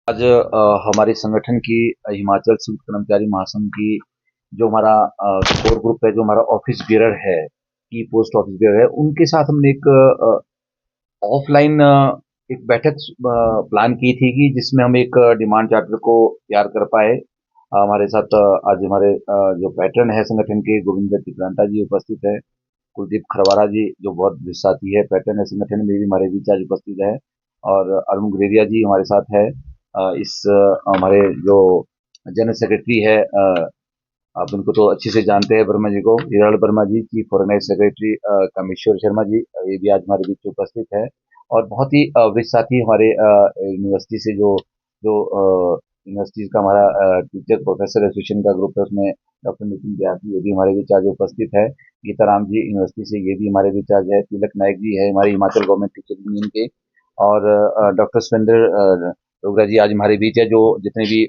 आज हमारे संगठन की हिमाचल संयुक्त कर्मचारी महासंघ की जो हमारा कोर ग्रुप है, जो हमारा ऑफिस बियरर है, की पोस्ट ऑफिस बियरर है, उनके साथ हमने एक ऑफलाइन एक बैठक प्लान की थी कि जिसमें हम एक डिमांड चार्टर को तैयार कर पाए। हमारे साथ आज हमारे जो पैटर्न है संगठन के, गोविंद तिप्रांता जी उपस्थित है। कुलदीप खरवारा जी जो बहुत साथी है पैटर्न है संगठन में, भी हमारे बीच आज उपस्थित है। और अरुण गुलेरिया जी हमारे साथ है। हमारे जो जनरल सेक्रेटरी है, आप उनको तो अच्छे से जानते हैं, वर्मा जी को, Hiral Verma ji, chief organise secretary Kameshwar Sharma ji, ये भी आज हमारे बीच उपस्थित है। और बहुत ही वरिष्ठ साथी हमारे यूनिवर्सिटी से जो जो यूनिवर्सिटी का हमारा टीचर प्रोफेसर एसोसिएशन का ग्रुप है, उसमें डॉक्टर नितिन व्यासी, ये भी हमारे बीच आज उपस्थित है। गीताराम जी यूनिवर्सिटी से, ये भी हमारे बीच आज है। तिलक नायक जी है हमारे हिमाचल गवर्नमेंट टीचर यूनियन के। और डॉक्टर सुरेंद्र डोगरा जी आज हमारे बीच है, जो जितने भी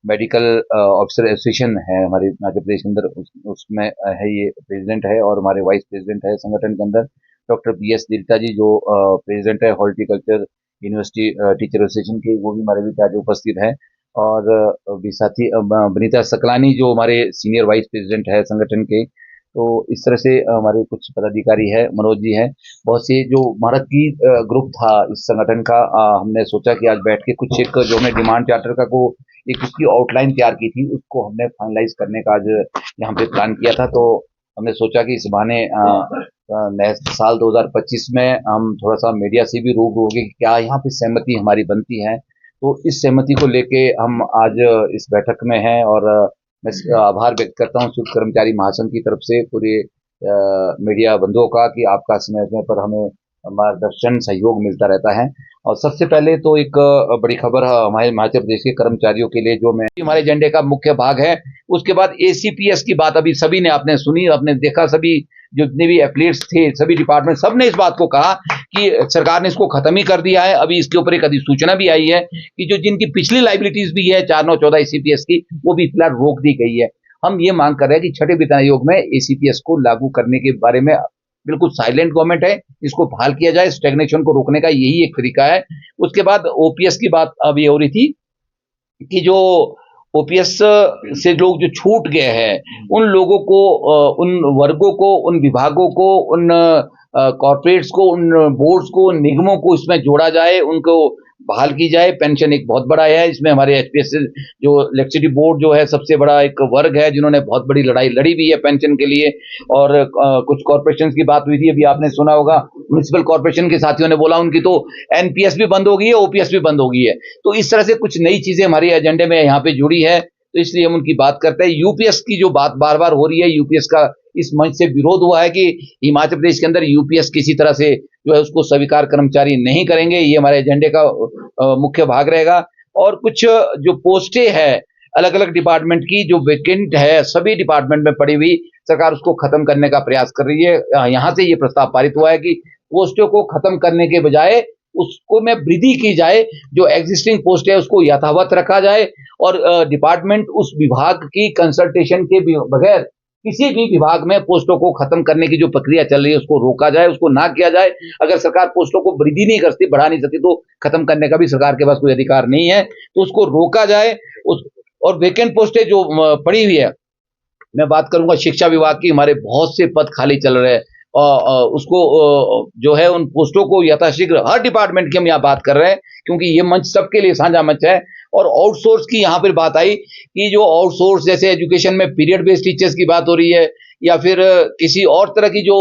मेडिकल ऑफिसर एसोसिएशन है हमारे मध्य प्रदेश के अंदर, उसमें है, ये प्रेसिडेंट है और हमारे वाइस प्रेसिडेंट है संगठन के अंदर। डॉक्टर बी एस दिलता जी जो प्रेसिडेंट है हॉर्टिकल्चर यूनिवर्सिटी टीचर एसोसिएशन के, वो भी हमारे बीच आज उपस्थित है। और भी साथी बनीता सकलानी जो हमारे सीनियर वाइस प्रेसिडेंट है संगठन के। तो इस तरह से हमारे कुछ पदाधिकारी है, मनोज जी हैं, बहुत से जो भारत की ग्रुप था इस संगठन का। हमने सोचा कि आज बैठ के कुछ एक जो हमने डिमांड चार्टर का को एक उसकी आउटलाइन तैयार की थी, उसको हमने फाइनलाइज करने का आज यहाँ पे प्लान किया था। तो हमने सोचा कि इस बहाने नए साल 2025 में हम थोड़ा सा मीडिया से भी रूबरू हो गए कि क्या यहाँ पे सहमति हमारी बनती है। तो इस सहमति को लेके हम आज इस बैठक में हैं। और मैं आभार व्यक्त करता हूँ संयुक्त कर्मचारी महासंघ की तरफ से पूरे मीडिया बंधुओं का, कि आपका समय समय पर हमें मार्गदर्शन सहयोग मिलता रहता है। और सबसे पहले तो एक बड़ी खबर है हमारे हिमाचल प्रदेश के कर्मचारियों के लिए, जो मैं हमारे एजेंडे का मुख्य भाग है। उसके बाद एसीपीएस की बात अभी सभी ने आपने सुनी, आपने देखा, सभी जितने भी एफिलिएट्स थे, सभी डिपार्टमेंट, सब ने इस बात को कहा कि सरकार ने इसको खत्म ही कर दिया है। अभी इसके ऊपर एक अधिसूचना भी आई है कि जो जिनकी पिछली लाइबिलिटीज भी है 4914 एसीपीएस की, वो भी फिलहाल रोक दी गई है। हम ये मांग कर रहे हैं कि छठे वेतन आयोग में एसीपीएस को लागू करने के बारे में बिल्कुल साइलेंट गवर्नमेंट है, इसको बहाल किया जाए। स्टेग्नेशन को रोकने का यही एक तरीका है। उसके बाद ओपीएस की बात अभी हो रही थी कि जो ओपीएस से लोग जो छूट गए हैं, उन लोगों को, उन वर्गों को, उन विभागों को, उन कॉर्पोरेट्स को, उन बोर्ड्स को, उन निगमों को इसमें जोड़ा जाए, उनको बहाल की जाए। पेंशन एक बहुत बड़ा है, इसमें हमारे एचपीएस जो इलेक्ट्रिसिटी बोर्ड जो है सबसे बड़ा एक वर्ग है, जिन्होंने बहुत बड़ी लड़ाई लड़ी भी है पेंशन के लिए। और कुछ कॉर्पोरेशन की बात हुई थी, अभी आपने सुना होगा, म्यूनिसिपल कॉर्पोरेशन के साथियों ने बोला उनकी तो एनपीएस भी बंद हो गई है, ओपीएस भी बंद हो गई है। तो इस तरह से कुछ नई चीजें हमारे एजेंडे में यहाँ पे जुड़ी है, तो इसलिए हम उनकी बात करते हैं। यूपीएस की जो बात बार बार हो रही है, यूपीएस का इस मंच से विरोध हुआ है कि हिमाचल प्रदेश के अंदर यूपीएस किसी तरह से जो है उसको स्वीकार कर्मचारी नहीं करेंगे। ये हमारे एजेंडे का मुख्य भाग रहेगा। और कुछ जो पोस्टें है अलग अलग डिपार्टमेंट की, जो वैकेंट है सभी डिपार्टमेंट में पड़ी हुई, सरकार उसको खत्म करने का प्रयास कर रही है। यहाँ से ये प्रस्ताव पारित हुआ है कि पोस्टों को खत्म करने के बजाय उसको में वृद्धि की जाए, जो एग्जिस्टिंग पोस्ट है उसको यथावत रखा जाए। और डिपार्टमेंट उस विभाग की कंसल्टेशन के बगैर किसी भी विभाग में पोस्टों को खत्म करने की जो प्रक्रिया चल रही है उसको रोका जाए, उसको ना किया जाए। अगर सरकार पोस्टों को वृद्धि नहीं करती, बढ़ा नहीं सकती, तो खत्म करने का भी सरकार के पास कोई अधिकार नहीं है, तो उसको रोका जाए। उस और वैकेंट पोस्टें जो पड़ी हुई है, मैं बात करूंगा शिक्षा विभाग की, हमारे बहुत से पद खाली चल रहे हैं। उसको जो है उन पोस्टों को यथाशीघ्र, हर डिपार्टमेंट की हम यहाँ बात कर रहे हैं, क्योंकि ये मंच सबके लिए साझा मंच है। और आउटसोर्स की यहाँ पर बात आई कि जो आउटसोर्स, जैसे एजुकेशन में पीरियड बेस्ड टीचर्स की बात हो रही है, या फिर किसी और तरह की जो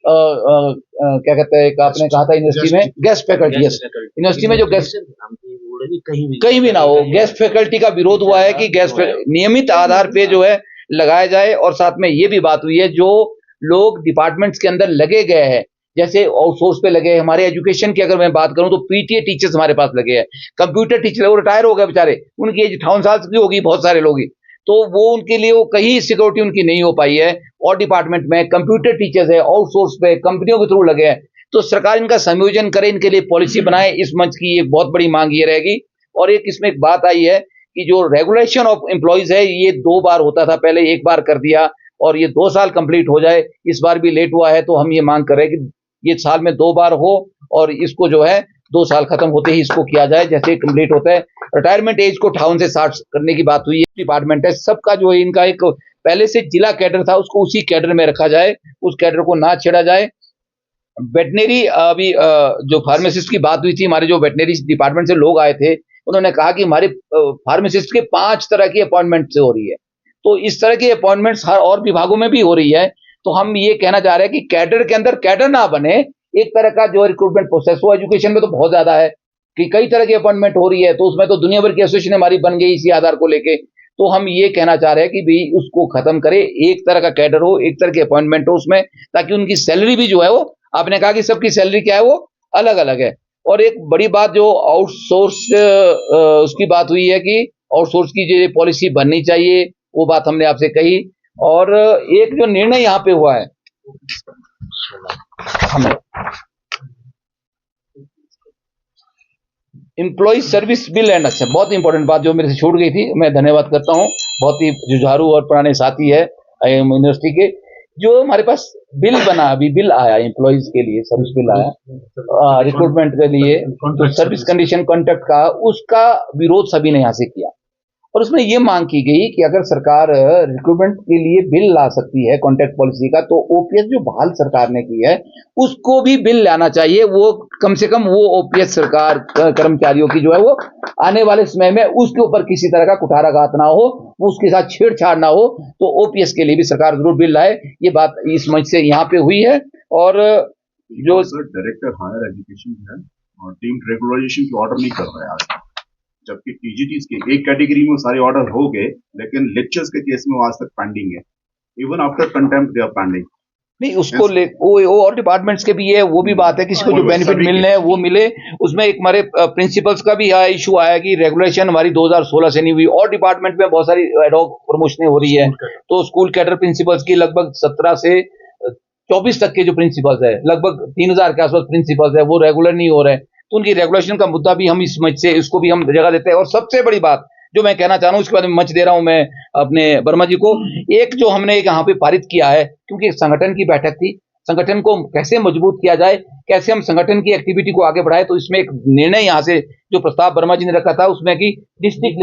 क्या कहते हैं, आपने कहा था यूनिवर्सिटी में गेस्ट फैकल्टी, यूनिवर्सिटी में जो गेस्ट कहीं भी ना हो, गेस्ट फैकल्टी का विरोध हुआ है कि गेस्ट नियमित आधार पे जो है लगाया जाए। और साथ में ये भी बात हुई है, जो लोग डिपार्टमेंट्स के अंदर लगे गए हैं, जैसे आउटसोर्स पे लगे हैं, हमारे एजुकेशन की अगर मैं बात करूं तो पीटीए टीचर्स हमारे पास लगे हैं, कंप्यूटर टीचर, वो रिटायर हो गए बेचारे, उनकी एज 58 साल की होगी बहुत सारे लोग, तो वो उनके लिए वो कहीं सिक्योरिटी उनकी नहीं हो पाई है। और डिपार्टमेंट में कंप्यूटर टीचर्स है, आउटसोर्स पे कंपनियों के थ्रू लगे हैं, तो सरकार इनका संयोजन करे, इनके लिए पॉलिसी बनाए। इस मंच की एक बहुत बड़ी मांग ये रहेगी। और एक इसमें एक बात आई है कि जो रेगुलेशन ऑफ एम्प्लॉयज है, ये 2 बार होता था, पहले 1 बार कर दिया, और ये 2 साल कंप्लीट हो जाए, इस बार भी लेट हुआ है। तो हम ये मांग कर रहे हैं कि ये साल में 2 बार हो, और इसको जो है 2 साल खत्म होते ही इसको किया जाए, जैसे कंप्लीट होता है। रिटायरमेंट एज को 58 से 60 करने की बात हुई है। डिपार्टमेंट है सबका, जो है इनका एक पहले से जिला कैडर था उसको उसी कैडर में रखा जाए, उस कैडर को ना छेड़ा जाए। वेटनरी अभी जो फार्मासिस्ट की बात हुई थी, हमारे जो वेटनरी डिपार्टमेंट से लोग आए थे, उन्होंने कहा कि हमारे फार्मासिस्ट के 5 तरह की अपॉइंटमेंट से हो रही है। तो इस तरह की अपॉइंटमेंट्स हर और विभागों में भी हो रही है। तो हम ये कहना चाह रहे हैं कि कैडर के अंदर कैडर ना बने, एक तरह का जो रिक्रूटमेंट प्रोसेस हो। एजुकेशन में तो बहुत ज्यादा है कि कई तरह की अपॉइंटमेंट हो रही है, तो उसमें तो दुनिया भर की एसोसिएशन हमारी बन गई इसी आधार को लेके। तो हम ये कहना चाह रहे हैं कि भाई उसको खत्म करे, एक तरह का कैडर हो, एक तरह की अपॉइंटमेंट हो उसमें, ताकि उनकी सैलरी भी जो है वो, आपने कहा कि सबकी सैलरी क्या है, वो अलग अलग है। और एक बड़ी बात जो आउटसोर्स उसकी बात हुई है कि आउटसोर्स की जो पॉलिसी बननी चाहिए, वो बात हमने आपसे कही। और एक जो निर्णय यहाँ पे हुआ है, हमें एम्प्लॉय सर्विस बिल एंड, अच्छा बहुत इंपॉर्टेंट बात जो मेरे से छूट गई थी, मैं धन्यवाद करता हूँ। बहुत ही जुझारू और पुराने साथी है यूनिवर्सिटी के। जो हमारे पास बिल बना, अभी बिल आया एम्प्लॉयज के लिए, सर्विस बिल आया रिक्रूटमेंट के लिए, तो सर्विस कंडीशन कॉन्ट्रैक्ट का, उसका विरोध सभी ने यहाँ से किया। और उसमें ये मांग की गई कि अगर सरकार रिक्रूटमेंट के लिए बिल ला सकती है कॉन्ट्रैक्ट पॉलिसी का, तो ओपीएस जो बहाल सरकार ने की है उसको भी बिल लाना चाहिए। वो कम से कम वो ओपीएस सरकार कर्मचारियों की जो है वो आने वाले समय में उसके ऊपर किसी तरह का कुठाराघात ना हो, वो उसके साथ छेड़छाड़ ना हो, तो ओपीएस के लिए भी सरकार जरूर बिल लाए। ये बात इस मंच से यहाँ पे हुई है। और जो डायरेक्टर हायर एजुकेशन है और टीम रेगुलराइजेशन की ऑर्डर नहीं कर रहे हैं आज, जबकि टीजीटीज के एक कैटेगरी में सारे ऑर्डर हो गए, लेकिन लेक्चर्स के केस में वो आज तक पेंडिंग है। Even after contempt they are pending. नहीं, उसको ले वो और डिपार्टमेंट्स के भी है, वो भी बात है, किसी को जो बेनिफिट मिलने हैं वो मिले। उसमें एक हमारे प्रिंसिपल्स का भी इशू आया कि रेगुलेशन हमारी 2016 से नहीं हुई, और डिपार्टमेंट में बहुत सारी एडहॉक प्रमोशनें हो रही है। तो स्कूल कैडर प्रिंसिपल्स की लगभग 17 से 24 तक के जो प्रिंसिपल्स है, लगभग 3000 के आसपास प्रिंसिपल्स है, वो रेगुलर नहीं हो रहे हैं। तो उनकी रेगुलेशन का मुद्दा भी हम इस मंच से, इसको भी हम जगह देते हैं। और सबसे बड़ी बात जो मैं कहना चाह रहा हूँ, उसके बाद में मंच दे रहा हूं मैं अपने वर्मा जी को, एक जो हमने एक यहाँ पे पारित किया है, क्योंकि एक संगठन की बैठक थी, संगठन को कैसे मजबूत किया जाए, कैसे हम संगठन की एक्टिविटी को आगे बढ़ाए, तो इसमें एक निर्णय यहाँ से जो प्रस्ताव वर्मा जी ने रखा था उसमें कि डिस्ट्रिक्ट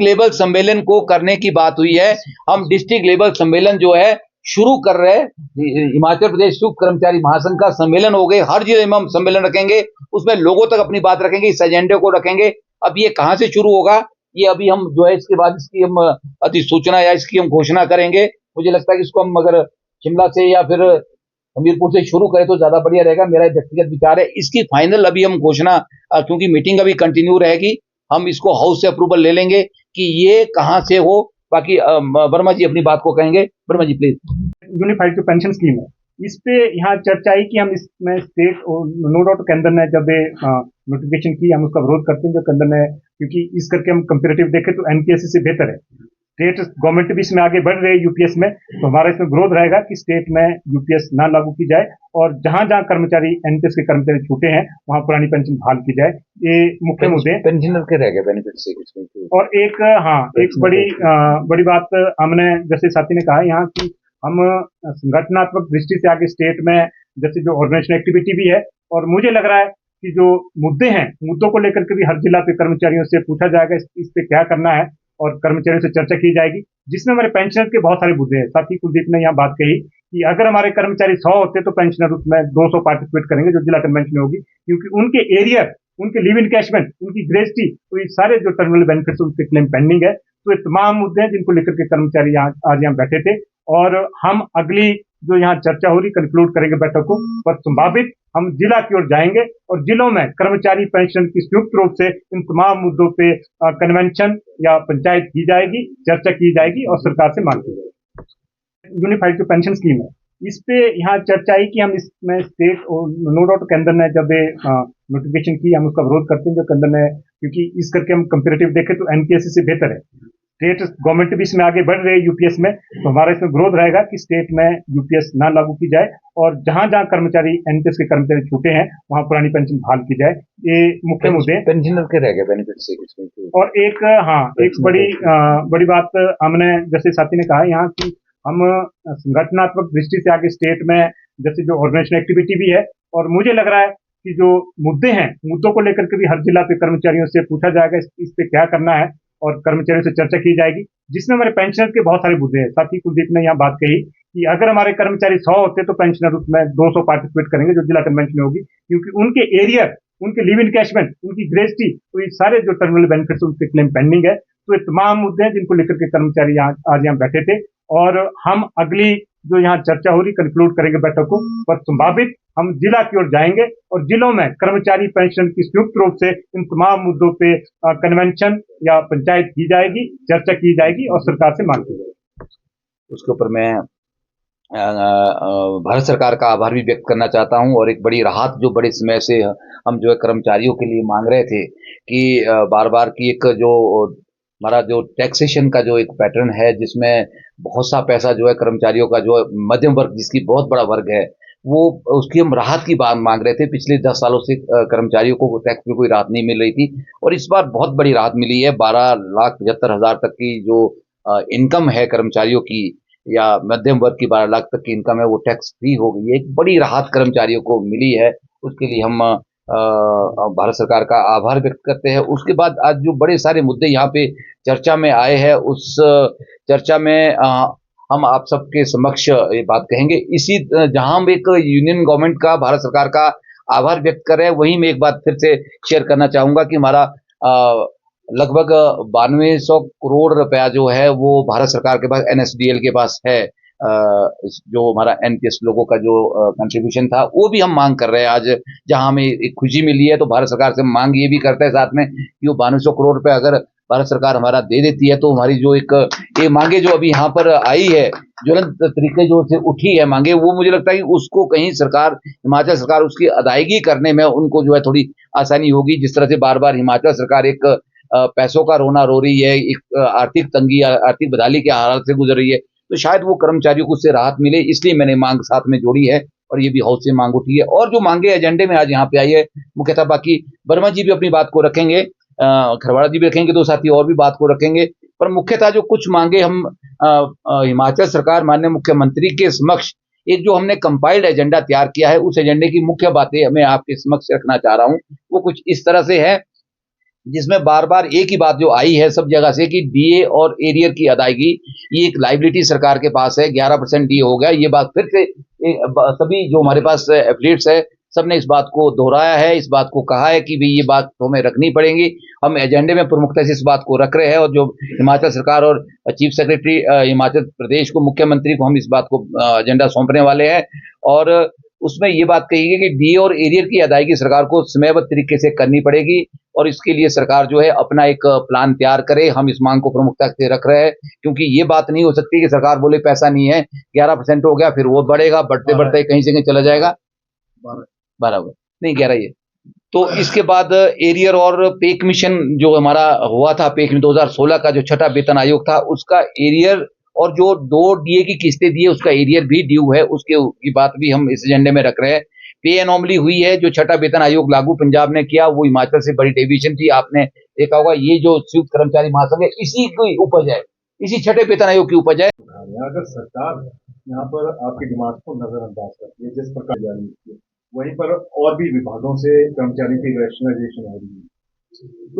लेवल सम्मेलन को करने की बात हुई है। हम डिस्ट्रिक्ट लेवल सम्मेलन जो है शुरू कर रहे हैं। हिमाचल प्रदेश सूक्ष्म कर्मचारी महासंघ का सम्मेलन हो गए, हर जिले में हम सम्मेलन रखेंगे, उसमें लोगों तक अपनी बात रखेंगे, इस एजेंडे को रखेंगे। अब ये कहां से शुरू होगा, ये अभी हम जो है इसके बाद इसकी हम अधिसूचना या इसकी हम घोषणा करेंगे। मुझे लगता है कि इसको हम अगर शिमला से या फिर हमीरपुर से शुरू करें तो ज्यादा बढ़िया रहेगा, मेरा व्यक्तिगत विचार है। इसकी फाइनल अभी हम घोषणा, क्योंकि मीटिंग अभी कंटिन्यू रहेगी, हम इसको हाउस से अप्रूवल ले लेंगे कि ये कहां से हो। बाकी वर्मा जी अपनी बात को कहेंगे। वर्मा जी प्लीज। यूनिफाइड जो पेंशन स्कीम है, इस पे यहाँ चर्चा आई कि हम इसमें स्टेट नो डाउट केंद्र ने जब नोटिफिकेशन की, हम उसका विरोध करते हैं जो केंद्र ने, क्योंकि इस करके हम कंपेरेटिव देखें तो एनपीएससी से बेहतर है। स्टेट गवर्नमेंट भी इसमें आगे बढ़ रही है यूपीएस में, तो हमारा इसमें विरोध रहेगा कि स्टेट में यूपीएस ना लागू की जाए, और जहां जहां कर्मचारी एनपीएस के कर्मचारी छूटे हैं वहां पुरानी पेंशन बहाल की जाए। ये मुख्य मुद्दे। पेंशनर के रह गए बेनिफिट से इसमें। और एक एक बड़ी बात हमने, जैसे साथी ने कहा यहाँ की, हम संगठनात्मक दृष्टि से आगे स्टेट में जैसे जो ऑर्गेनाइजेशन एक्टिविटी भी है, और मुझे लग रहा है कि जो मुद्दे हैं, मुद्दों को लेकर के भी हर जिला के कर्मचारियों से पूछा जाएगा इस पे क्या करना है, और कर्मचारियों से चर्चा की जाएगी, जिसमें हमारे पेंशनर के बहुत सारे मुद्दे हैं। साथी कुलदीप ने यहाँ बात कही कि अगर हमारे कर्मचारी 100 होते तो पेंशनर उसमें 200 पार्टिसिपेट करेंगे जो जिला कन्वेंशन में होगी, क्योंकि उनके एरियर, उनके लिव इनकैशमेंट, उनकी ग्रेजुटी, तो ये सारे जो टर्मिनल बेनिफिट्स उनके क्लेम पेंडिंग है। तो ये तमाम मुद्दे हैं जिनको लेकर के कर्मचारी आज यहाँ बैठे थे, और हम अगली जो यहाँ चर्चा हो रही कंक्लूड करेंगे बैठक को, पर संभावित हम जिला की ओर जाएंगे और जिलों में कर्मचारी पेंशन की संयुक्त रूप से इन तमाम मुद्दों पे कन्वेंशन या पंचायत की जाएगी, चर्चा की जाएगी और सरकार से मांग की जाएगी। यूनिफाइड जो पेंशन स्कीम है, इस पे यहाँ चर्चा आई कि हम इसमें स्टेट नो डाउट केंद्र ने जब नोटिफिकेशन की, हम उसका विरोध करते हैं जो केंद्र ने, क्योंकि इस करके हम कंपेरेटिव देखें तो एनपीएससी से बेहतर है। स्टेट गवर्नमेंट भी इसमें आगे बढ़ रही है यूपीएस में, तो हमारा इसमें विरोध रहेगा कि स्टेट में यूपीएस ना लागू की जाए, और जहां जहां कर्मचारी एनपीएस के कर्मचारी छूटे हैं वहां पुरानी पेंशन बहाल की जाए। ये मुख्य मुद्दे। पेंशनर के रह गए बेनिफिट से इसमें। और एक बड़ी बात हमने, जैसे साथी ने कहा यहाँ की, हम संगठनात्मक दृष्टि से आगे स्टेट में जैसे जो ऑर्गेनाइजेशन एक्टिविटी भी है, और मुझे लग रहा है कि जो मुद्दे हैं, मुद्दों को लेकर के भी हर जिला के कर्मचारियों से पूछा जाएगा, इस पे क्या करना है, और कर्मचारियों से चर्चा की जाएगी, जिसमें हमारे पेंशनर के बहुत सारे मुद्दे हैं। साथ ही कुलदीप ने यहाँ बात कही कि अगर हमारे कर्मचारी 100 होते तो पेंशनर उसमें 200 पार्टिसिपेट करेंगे जो जिला कन्वेंशन में होगी, क्योंकि उनके एरियर, उनके लिव इनकैशमेंट, उनकी ग्रेजुटी, तो ये सारे जो टर्मिनल बेनिफिट्स उनके क्लेम पेंडिंग है। तो ये तमाम मुद्दे हैं जिनको लेकर के कर्मचारी आज यहाँ बैठे थे, और हम अगली जो यहाँ चर्चा हो रही कंक्लूड करेंगे बैठक को, पर संभावित हम जिला की ओर जाएंगे और जिलों में कर्मचारी पेंशन की संयुक्त रूप से इन तमाम मुद्दों पे कन्वेंशन या पंचायत की जाएगी, चर्चा की जाएगी और सरकार से मांग की जाएगी। उसके ऊपर मैं भारत सरकार का आभार भी व्यक्त करना चाहता हूं, और एक बड़ी राहत जो बड़े समय से हम जो है कर्मचारियों के लिए मांग रहे थे कि बार बार की एक जो हमारा जो टैक्सेशन का जो एक पैटर्न है जिसमें बहुत सा पैसा जो है कर्मचारियों का जो मध्यम वर्ग जिसकी बहुत बड़ा वर्ग है वो उसकी हम राहत की बात मांग रहे थे। पिछले 10 सालों से कर्मचारियों को टैक्स में कोई राहत नहीं मिल रही थी, और इस बार बहुत बड़ी राहत मिली है। 12,75,000 तक की जो इनकम है कर्मचारियों की, या मध्यम वर्ग की 12 लाख तक की इनकम है, वो टैक्स फ्री हो गई है। एक बड़ी राहत कर्मचारियों को मिली है, उसके लिए हम भारत सरकार का आभार व्यक्त करते हैं। उसके बाद आज जो बड़े सारे मुद्दे यहाँ पे चर्चा में आए हैं, उस चर्चा में हम आप सबके समक्ष ये बात कहेंगे। इसी जहां हम एक यूनियन गवर्नमेंट का, भारत सरकार का आभार व्यक्त कर रहे हैं, वहीं मैं एक बात फिर से शेयर करना चाहूंगा कि हमारा लगभग 9200 करोड़ रुपया जो है वो भारत सरकार के पास, एनएसडीएल के पास है। जो हमारा एनपीएस लोगों का जो कंट्रीब्यूशन था वो भी हम मांग कर रहे हैं आज, जहां हमें एक खुशी मिली है। तो भारत सरकार से मांग ये भी करते हैं साथ में कि वो 9200 करोड़ रुपए अगर भारत सरकार हमारा दे देती है तो हमारी जो एक ये मांगे जो अभी यहाँ पर आई है, ज्वलंत तरीके जो से उठी है मांगे, वो मुझे लगता है कि उसको कहीं सरकार, हिमाचल सरकार उसकी अदायगी करने में उनको जो है थोड़ी आसानी होगी। जिस तरह से बार बार हिमाचल सरकार एक पैसों का रोना रो रही है, एक आर्थिक तंगी, आर्थिक बदहाली के हालात से गुजर रही है, तो शायद वो कर्मचारियों को उससे राहत मिले, इसलिए मैंने मांग साथ में जोड़ी है, और ये भी हाउस से मांग उठी है। और जो मांगे एजेंडे में आज यहाँ पे आई है मुख्यतः, बाकी वर्मा जी भी अपनी बात को रखेंगे, खरवाड़ा जी भी रखेंगे, दो साथी और भी बात को रखेंगे, पर मुख्यतः जो कुछ मांगे हम हिमाचल सरकार, माननीय मुख्यमंत्री के समक्ष एक जो हमने कंपाइल्ड एजेंडा तैयार किया है, उस एजेंडे की मुख्य बातें मैं आपके समक्ष रखना चाह रहा हूं। वो कुछ इस तरह से है, जिसमें बार बार एक ही बात जो आई है सब जगह से कि डीए और एरियर की अदायगी, ये एक लाइबिलिटी सरकार के पास है। 11% डीए हो गया, ये बात फिर से सभी जो हमारे पास एफिलिएट्स है सबने इस बात को दोहराया है, इस बात को कहा है कि भाई ये बात तो हमें रखनी पड़ेगी। हम एजेंडे में प्रमुखता से इस बात को रख रहे हैं, और जो हिमाचल सरकार और चीफ सेक्रेटरी हिमाचल प्रदेश को, मुख्यमंत्री को हम इस बात को एजेंडा सौंपने वाले हैं। और उसमें ये बात कही गई कि डीए और एरियर की अदायगी सरकार को समयबद्ध तरीके से करनी पड़ेगी, और इसके लिए सरकार जो है अपना एक प्लान तैयार करे। हम इस मांग को प्रमुखता से रख रहे हैं, क्योंकि ये बात नहीं हो सकती कि सरकार बोले पैसा नहीं है, 11% हो गया, फिर वो बढ़ेगा, बढ़ते बढ़ते कहीं से कहीं चला जाएगा, 12 नहीं 11 ये। तो इसके बाद एरियर और पे कमीशन जो हमारा हुआ था, पे कमीशन 2016 का जो छठा वेतन आयोग था, उसका एरियर और जो 2 डीए की किस्तें दिए उसका एरियर भी ड्यू है, उसके की बात भी हम इस एजेंडे में रख रहे हैं। पे एनोमली हुई है, जो छठा वेतन आयोग लागू पंजाब ने किया, वो हिमाचल से बड़ी डेविएशन थी। आपने देखा होगा, ये जो संयुक्त कर्मचारी महासंघ है, इसी की उपज है, इसी छठे वेतन आयोग की उपज है। अगर सरकार यहाँ पर आपकी डिमांड को नजरअंदाज करती है, जिस प्रकार जारी है, वहीं पर और भी विभागों से कर्मचारियों की रैशनलाइजेशन हो रही है।